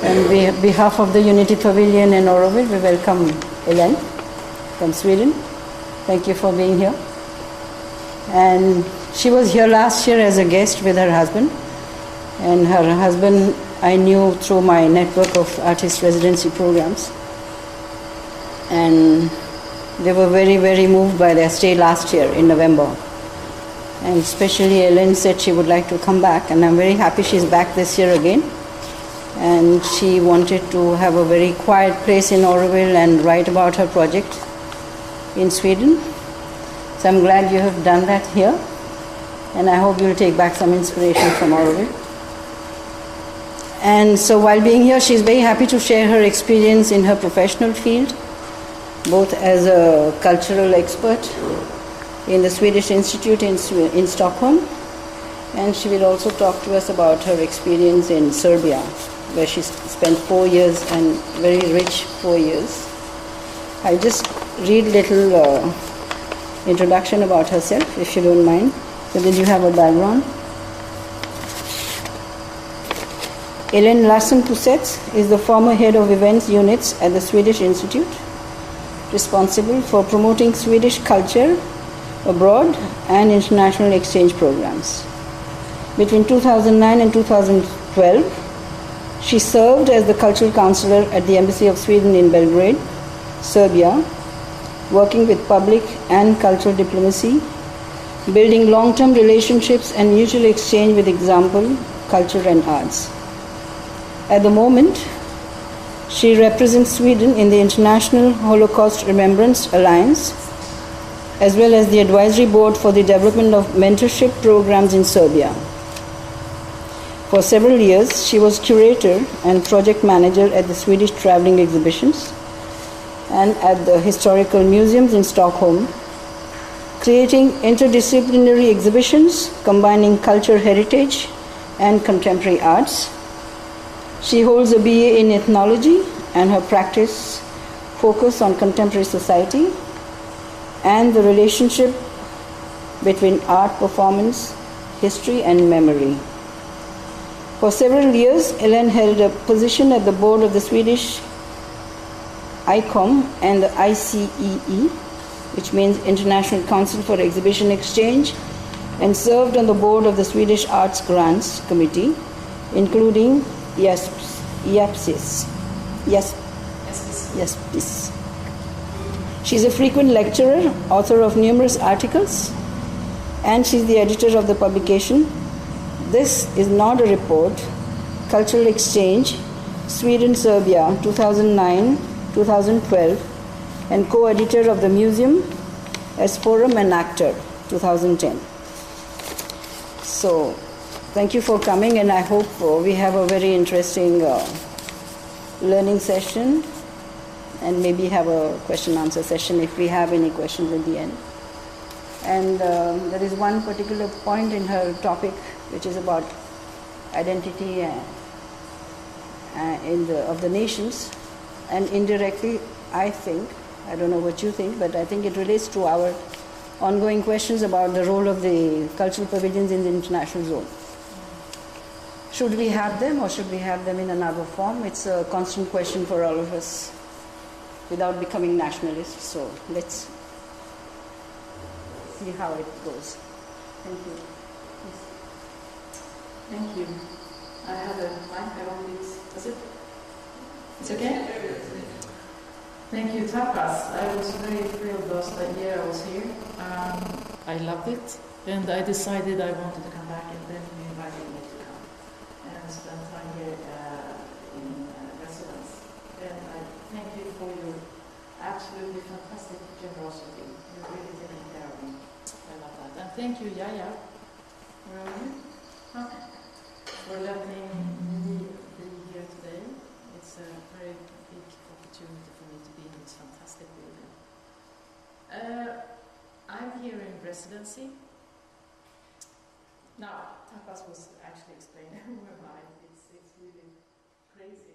And on behalf of the Unity Pavilion in Auroville, we welcome Ellen from Sweden. Thank you for being here. And she was here last year as a guest with her husband. And her husband I knew through my network of artist residency programs. And they were very, very moved by their stay last year in November. And especially Ellen said she would like to come back, and I'm very happy she's back this year again. And she wanted to have a very quiet place in Auroville and write about her project in Sweden. So I'm glad you have done that here, and I hope you'll take back some inspiration from Auroville. And so while being here, she's very happy to share her experience in her professional field, both as a cultural expert in the Swedish Institute in Stockholm, and she will also talk to us about her experience in Serbia, where she spent 4 years, and very rich 4 years. I'll just read a little introduction about herself, if you don't mind, so that you have a background. Ellen Larsson Pusets is the former head of events units at the Swedish Institute, responsible for promoting Swedish culture abroad and international exchange programs. Between 2009 and 2012, she served as the cultural counselor at the Embassy of Sweden in Belgrade, Serbia, working with public and cultural diplomacy, building long-term relationships and mutual exchange with example, culture and arts. At the moment, she represents Sweden in the International Holocaust Remembrance Alliance, as well as the advisory board for the development of mentorship programs in Serbia. For several years, she was curator and project manager at the Swedish traveling exhibitions and at the historical museums in Stockholm, creating interdisciplinary exhibitions combining culture heritage and contemporary arts. She holds a BA in ethnology, and her practice focuses on contemporary society and the relationship between art, performance, history, and memory. For several years, Ellen held a position at the board of the Swedish ICOM and the ICEE, which means International Council for Exhibition Exchange, and served on the board of the Swedish Arts Grants Committee, including IAPSIS. Yes. She's a frequent lecturer, author of numerous articles, and she's the editor of the publication This Is Not a Report, Cultural Exchange, Sweden-Serbia, 2009-2012, and co-editor of the museum as Forum and Actor, 2010. So, thank you for coming, and I hope we have a very interesting learning session, and maybe have a question-answer session if we have any questions at the end. And there is one particular point in her topic which is about identity of the nations, and indirectly, I think, I don't know what you think, but I think it relates to our ongoing questions about the role of the cultural pavilions in the international zone. Should we have them, or should we have them in another form? It's a constant question for all of us without becoming nationalists. So let's see how it goes. Thank you. Yes. Thank you. I have a mic. I hope it's okay? Thank you, Tapas. I was very thrilled last year I was here. I loved it, and I decided I wanted to come back, and then you invited me to come and spend time here in residence. And I thank you for your absolutely fantastic generosity. You really taking care of me. I love that. And thank you, Yaya. Where are you? For letting me be here today. It's a very big opportunity for me to be in this fantastic building. I'm here in residency. Now, Tapas was actually explaining where am I. It's really crazy.